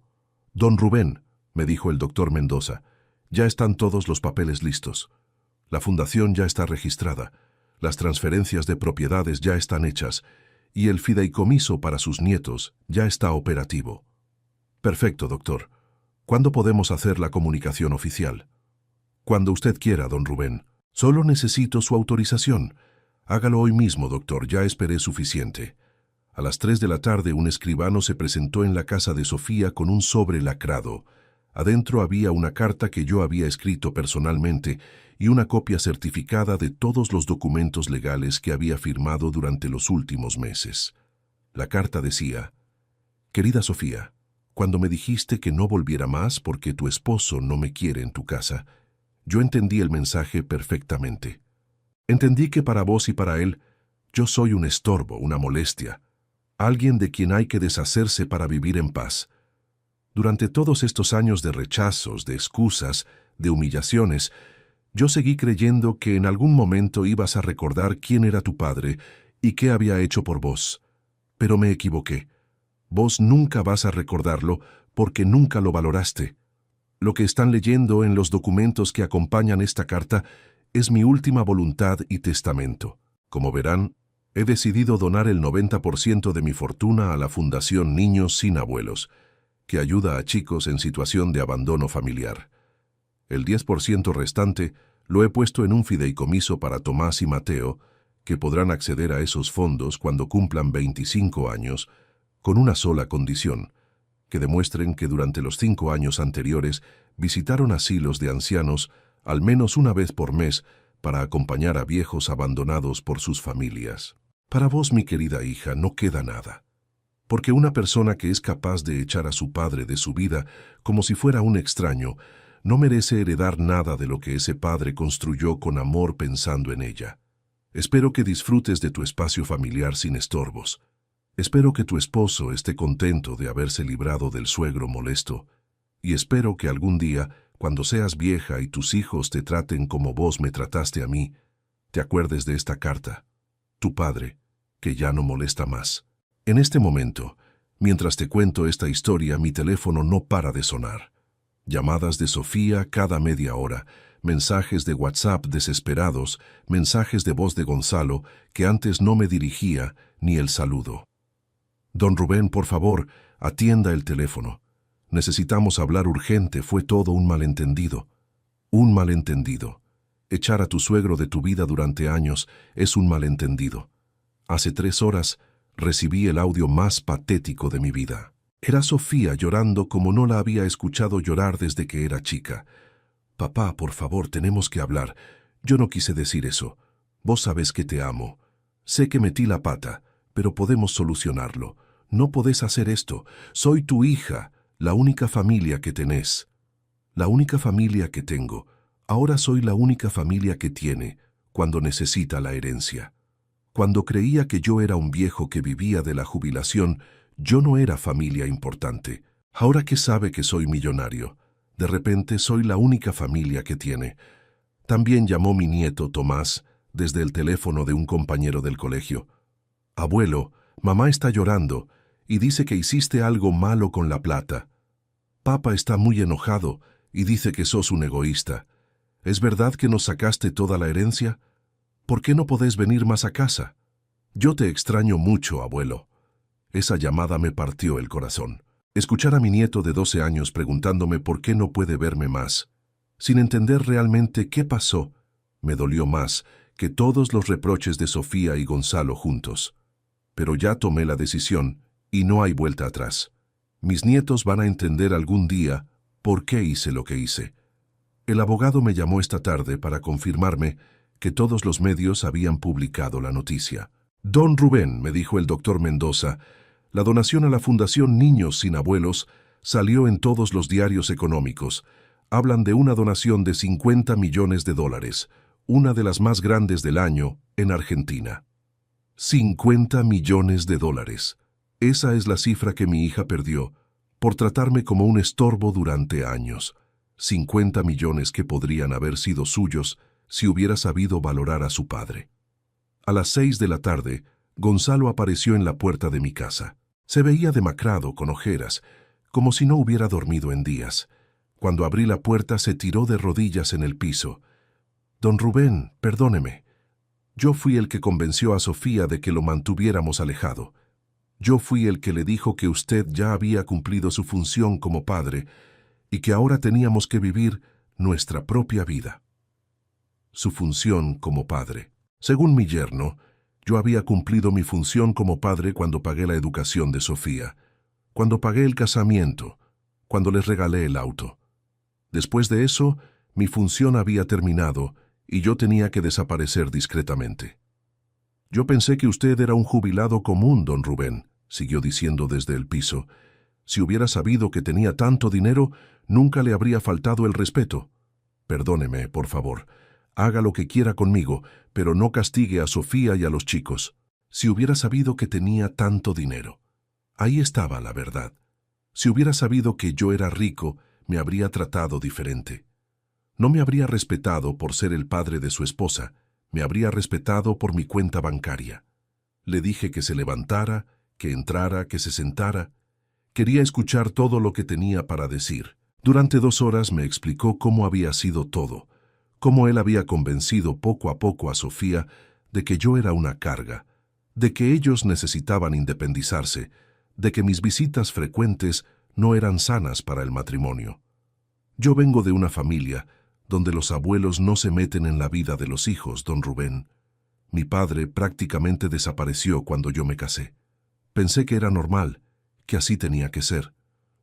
«Don Rubén», me dijo el doctor Mendoza, «ya están todos los papeles listos. La fundación ya está registrada, las transferencias de propiedades ya están hechas y el fideicomiso para sus nietos ya está operativo». «Perfecto, doctor. ¿Cuándo podemos hacer la comunicación oficial?» «Cuando usted quiera, don Rubén. Solo necesito su autorización. Hágalo hoy mismo, doctor, ya esperé suficiente». A las 3 de la tarde un escribano se presentó en la casa de Sofía con un sobre lacrado. Adentro había una carta que yo había escrito personalmente y una copia certificada de todos los documentos legales que había firmado durante los últimos meses. La carta decía: «Querida Sofía, cuando me dijiste que no volviera más porque tu esposo no me quiere en tu casa, yo entendí el mensaje perfectamente. Entendí que para vos y para él, yo soy un estorbo, una molestia, alguien de quien hay que deshacerse para vivir en paz. Durante todos estos años de rechazos, de excusas, de humillaciones, yo seguí creyendo que en algún momento ibas a recordar quién era tu padre y qué había hecho por vos. Pero me equivoqué. Vos nunca vas a recordarlo porque nunca lo valoraste. Lo que están leyendo en los documentos que acompañan esta carta es mi última voluntad y testamento. Como verán, he decidido donar el 90% de mi fortuna a la Fundación Niños Sin Abuelos, que ayuda a chicos en situación de abandono familiar. El 10% restante lo he puesto en un fideicomiso para Tomás y Mateo, que podrán acceder a esos fondos cuando cumplan 25 años, con una sola condición: que demuestren que durante los 5 años anteriores visitaron asilos de ancianos al menos una vez por mes para acompañar a viejos abandonados por sus familias. Para vos, mi querida hija, no queda nada. Porque una persona que es capaz de echar a su padre de su vida como si fuera un extraño, No merece heredar nada de lo que ese padre construyó con amor pensando en ella. Espero que disfrutes de tu espacio familiar sin estorbos. Espero que tu esposo esté contento de haberse librado del suegro molesto. Y espero que algún día, cuando seas vieja y tus hijos te traten como vos me trataste a mí, te acuerdes de esta carta. Tu padre, que ya no molesta más. En este momento, mientras te cuento esta historia, mi teléfono no para de sonar. Llamadas de Sofía cada media hora, mensajes de WhatsApp desesperados, mensajes de voz de Gonzalo, que antes no me dirigía ni el saludo. Don Rubén, por favor, atienda el teléfono. Necesitamos hablar urgente, fue todo un malentendido. Un malentendido. Echar a tu suegro de tu vida durante años es un malentendido. Hace 3 horas recibí el audio más patético de mi vida. Era Sofía llorando como no la había escuchado llorar desde que era chica. Papá, por favor, tenemos que hablar. Yo no quise decir eso. Vos sabés que te amo. Sé que metí la pata, pero podemos solucionarlo. No podés hacer esto. Soy tu hija, la única familia que tenés. La única familia que tengo. Ahora soy la única familia que tiene, cuando necesita la herencia. Cuando creía que yo era un viejo que vivía de la jubilación, yo no era familia importante. Ahora que sabe que soy millonario, de repente soy la única familia que tiene. También llamó mi nieto Tomás desde el teléfono de un compañero del colegio. Abuelo, mamá está llorando y dice que hiciste algo malo con la plata. Papá está muy enojado y dice que sos un egoísta. ¿Es verdad que nos sacaste toda la herencia? ¿Por qué no podés venir más a casa? Yo te extraño mucho, abuelo. Esa llamada me partió el corazón. Escuchar a mi nieto de 12 años preguntándome por qué no puede verme más, sin entender realmente qué pasó, me dolió más que todos los reproches de Sofía y Gonzalo juntos. Pero ya tomé la decisión y no hay vuelta atrás. Mis nietos van a entender algún día por qué hice lo que hice. El abogado me llamó esta tarde para confirmarme que todos los medios habían publicado la noticia. Don Rubén, me dijo el doctor Mendoza, la donación a la Fundación Niños Sin Abuelos salió en todos los diarios económicos. Hablan de una donación de $50 millones, una de las más grandes del año en Argentina. $50 millones. Esa es la cifra que mi hija perdió por tratarme como un estorbo durante años. 50 millones que podrían haber sido suyos si hubiera sabido valorar a su padre. A las 6 de la tarde, Gonzalo apareció en la puerta de mi casa. Se veía demacrado, con ojeras, como si no hubiera dormido en días. Cuando abrí la puerta se tiró de rodillas en el piso. Don Rubén, perdóneme. Yo fui el que convenció a Sofía de que lo mantuviéramos alejado. Yo fui el que le dijo que usted ya había cumplido su función como padre y que ahora teníamos que vivir nuestra propia vida. Su función como padre. Según mi yerno, yo había cumplido mi función como padre cuando pagué la educación de Sofía, cuando pagué el casamiento, cuando les regalé el auto. Después de eso, mi función había terminado y yo tenía que desaparecer discretamente. Yo pensé que usted era un jubilado común, don Rubén, siguió diciendo desde el piso. Si hubiera sabido que tenía tanto dinero, nunca le habría faltado el respeto. Perdóneme, por favor. Haga lo que quiera conmigo, pero no castigue a Sofía y a los chicos. Si hubiera sabido que tenía tanto dinero. Ahí estaba la verdad. Si hubiera sabido que yo era rico, me habría tratado diferente. No me habría respetado por ser el padre de su esposa, me habría respetado por mi cuenta bancaria. Le dije que se levantara, que entrara, que se sentara. Quería escuchar todo lo que tenía para decir. Durante 2 horas me explicó cómo había sido todo, cómo él había convencido poco a poco a Sofía de que yo era una carga, de que ellos necesitaban independizarse, de que mis visitas frecuentes no eran sanas para el matrimonio. Yo vengo de una familia donde los abuelos no se meten en la vida de los hijos, don Rubén. Mi padre prácticamente desapareció cuando yo me casé. Pensé que era normal, que así tenía que ser.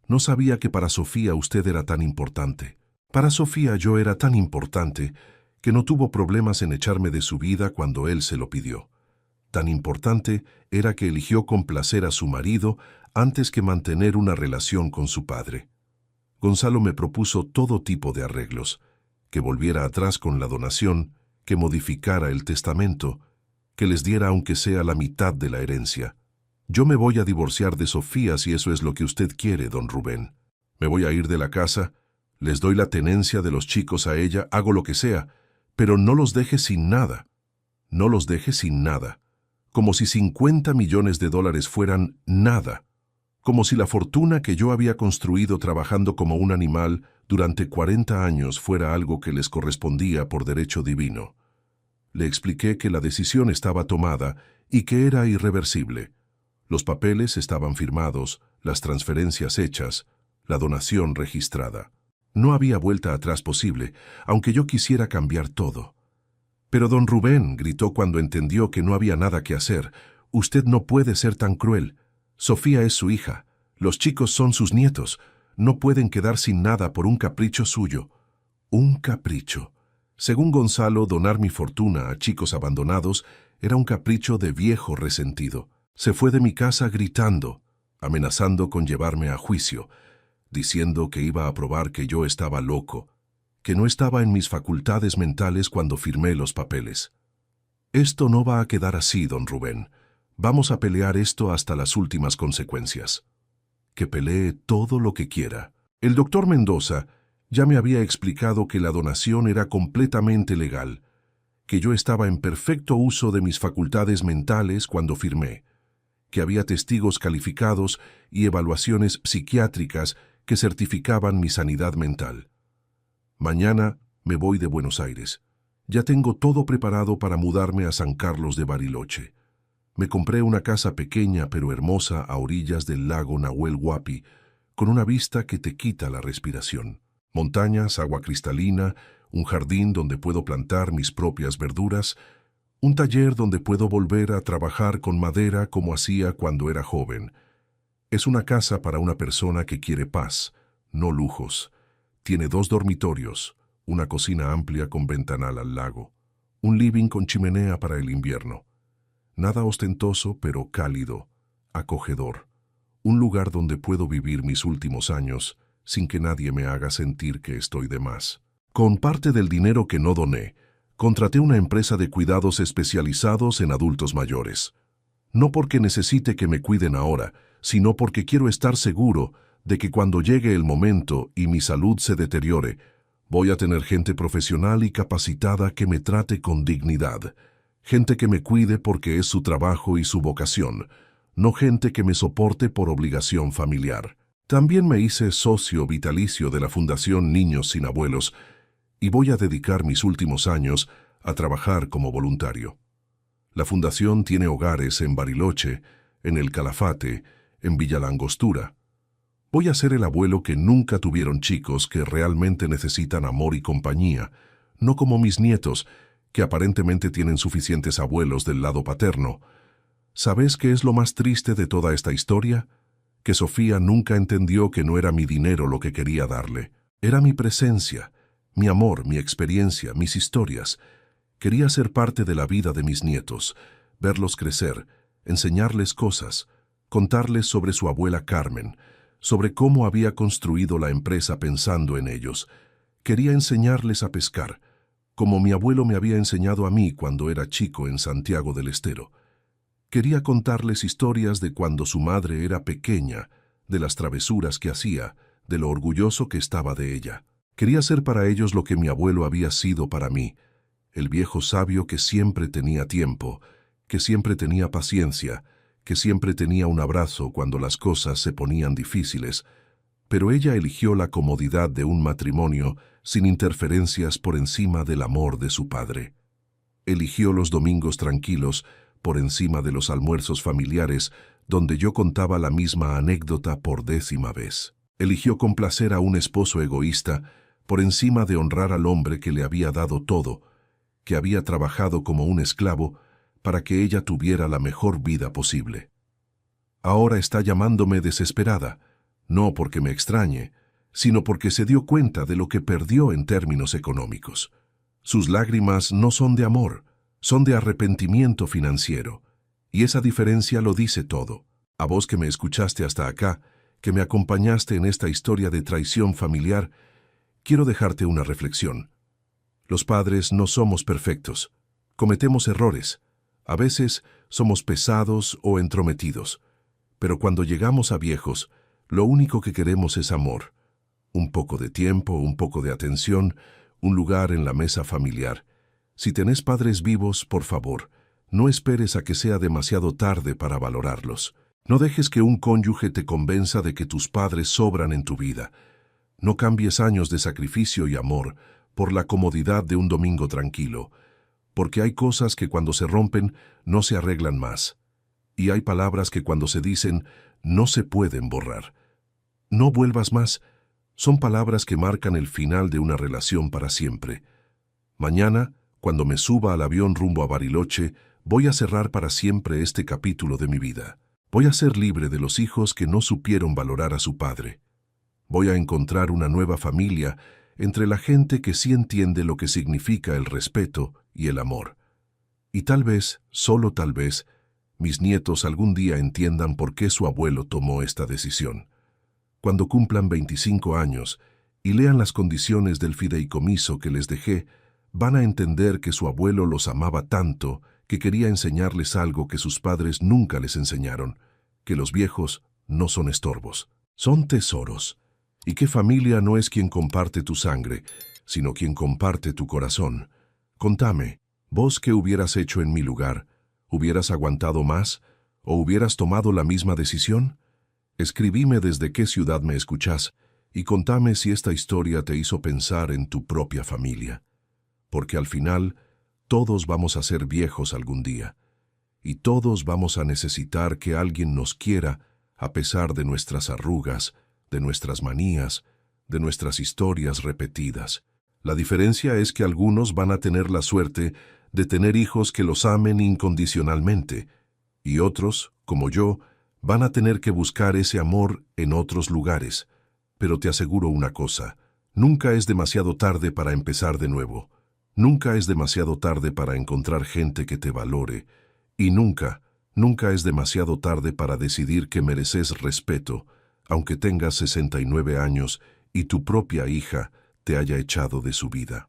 No sabía que para Sofía usted era tan importante. Para Sofía yo era tan importante que no tuvo problemas en echarme de su vida cuando él se lo pidió. Tan importante era que eligió complacer a su marido antes que mantener una relación con su padre. Gonzalo me propuso todo tipo de arreglos, que volviera atrás con la donación, que modificara el testamento, que les diera aunque sea la mitad de la herencia. Yo me voy a divorciar de Sofía si eso es lo que usted quiere, don Rubén. Me voy a ir de la casa, les doy la tenencia de los chicos a ella, hago lo que sea, pero no los deje sin nada. No los deje sin nada. Como si 50 millones de dólares fueran nada. Como si la fortuna que yo había construido trabajando como un animal durante 40 años fuera algo que les correspondía por derecho divino. Le expliqué que la decisión estaba tomada y que era irreversible. Los papeles estaban firmados, las transferencias hechas, la donación registrada. No había vuelta atrás posible, aunque yo quisiera cambiar todo. «Pero don Rubén», gritó cuando entendió que no había nada que hacer, «usted no puede ser tan cruel. Sofía es su hija. Los chicos son sus nietos. No pueden quedar sin nada por un capricho suyo». Un capricho. Según Gonzalo, donar mi fortuna a chicos abandonados era un capricho de viejo resentido. Se fue de mi casa gritando, amenazando con llevarme a juicio, diciendo que iba a probar que yo estaba loco, que no estaba en mis facultades mentales cuando firmé los papeles. «Esto no va a quedar así, don Rubén. Vamos a pelear esto hasta las últimas consecuencias». «Que pelee todo lo que quiera». El doctor Mendoza ya me había explicado que la donación era completamente legal, que yo estaba en perfecto uso de mis facultades mentales cuando firmé, que había testigos calificados y evaluaciones psiquiátricas que certificaban mi sanidad mental. Mañana me voy de Buenos Aires. Ya tengo todo preparado para mudarme a San Carlos de Bariloche. Me compré una casa pequeña pero hermosa a orillas del lago Nahuel Huapi, con una vista que te quita la respiración. Montañas, agua cristalina, un jardín donde puedo plantar mis propias verduras, un taller donde puedo volver a trabajar con madera como hacía cuando era joven. Es una casa para una persona que quiere paz, no lujos. Tiene 2 dormitorios, una cocina amplia con ventanal al lago, un living con chimenea para el invierno. Nada ostentoso, pero cálido, acogedor. Un lugar donde puedo vivir mis últimos años sin que nadie me haga sentir que estoy de más. Con parte del dinero que no doné, contraté una empresa de cuidados especializados en adultos mayores. No porque necesite que me cuiden ahora, sino porque quiero estar seguro de que cuando llegue el momento y mi salud se deteriore, voy a tener gente profesional y capacitada que me trate con dignidad. Gente que me cuide porque es su trabajo y su vocación, no gente que me soporte por obligación familiar. También me hice socio vitalicio de la Fundación Niños Sin Abuelos y voy a dedicar mis últimos años a trabajar como voluntario. La fundación tiene hogares en Bariloche, en El Calafate, en Villa La Angostura. Voy a ser el abuelo que nunca tuvieron chicos que realmente necesitan amor y compañía, no como mis nietos, que aparentemente tienen suficientes abuelos del lado paterno. ¿Sabes qué es lo más triste de toda esta historia? Que Sofía nunca entendió que no era mi dinero lo que quería darle. Era mi presencia, mi amor, mi experiencia, mis historias. Quería ser parte de la vida de mis nietos, verlos crecer, enseñarles cosas, contarles sobre su abuela Carmen, sobre cómo había construido la empresa pensando en ellos. Quería enseñarles a pescar, como mi abuelo me había enseñado a mí cuando era chico en Santiago del Estero. Quería contarles historias de cuando su madre era pequeña, de las travesuras que hacía, de lo orgulloso que estaba de ella. Quería ser para ellos lo que mi abuelo había sido para mí, el viejo sabio que siempre tenía tiempo, que siempre tenía paciencia, que siempre tenía un abrazo cuando las cosas se ponían difíciles, pero ella eligió la comodidad de un matrimonio sin interferencias por encima del amor de su padre. Eligió los domingos tranquilos por encima de los almuerzos familiares donde yo contaba la misma anécdota por 10ª vez. Eligió complacer a un esposo egoísta por encima de honrar al hombre que le había dado todo, que había trabajado como un esclavo para que ella tuviera la mejor vida posible. Ahora está llamándome desesperada, no porque me extrañe, sino porque se dio cuenta de lo que perdió en términos económicos. Sus lágrimas no son de amor, son de arrepentimiento financiero, y esa diferencia lo dice todo. A vos que me escuchaste hasta acá, que me acompañaste en esta historia de traición familiar, quiero dejarte una reflexión. Los padres no somos perfectos. Cometemos errores. A veces somos pesados o entrometidos. Pero cuando llegamos a viejos, lo único que queremos es amor. Un poco de tiempo, un poco de atención, un lugar en la mesa familiar. Si tenés padres vivos, por favor, no esperes a que sea demasiado tarde para valorarlos. No dejes que un cónyuge te convenza de que tus padres sobran en tu vida. No cambies años de sacrificio y amor por la comodidad de un domingo tranquilo, porque hay cosas que cuando se rompen no se arreglan más. Y hay palabras que cuando se dicen no se pueden borrar. No vuelvas más. Son palabras que marcan el final de una relación para siempre. Mañana, cuando me suba al avión rumbo a Bariloche, voy a cerrar para siempre este capítulo de mi vida. Voy a ser libre de los hijos que no supieron valorar a su padre. Voy a encontrar una nueva familia entre la gente que sí entiende lo que significa el respeto y el amor. Y tal vez, solo tal vez, mis nietos algún día entiendan por qué su abuelo tomó esta decisión. Cuando cumplan 25 años y lean las condiciones del fideicomiso que les dejé, van a entender que su abuelo los amaba tanto que quería enseñarles algo que sus padres nunca les enseñaron, que los viejos no son estorbos, son tesoros, y que familia no es quien comparte tu sangre, sino quien comparte tu corazón. Contame, ¿vos qué hubieras hecho en mi lugar? ¿Hubieras aguantado más? ¿O hubieras tomado la misma decisión? Escribime desde qué ciudad me escuchás y contame si esta historia te hizo pensar en tu propia familia. Porque al final, todos vamos a ser viejos algún día, y todos vamos a necesitar que alguien nos quiera a pesar de nuestras arrugas, de nuestras manías, de nuestras historias repetidas. La diferencia es que algunos van a tener la suerte de tener hijos que los amen incondicionalmente, y otros, como yo, van a tener que buscar ese amor en otros lugares. Pero te aseguro una cosa, nunca es demasiado tarde para empezar de nuevo. Nunca es demasiado tarde para encontrar gente que te valore. Y nunca es demasiado tarde para decidir que mereces respeto, aunque tengas 69 años y tu propia hija te haya echado de su vida.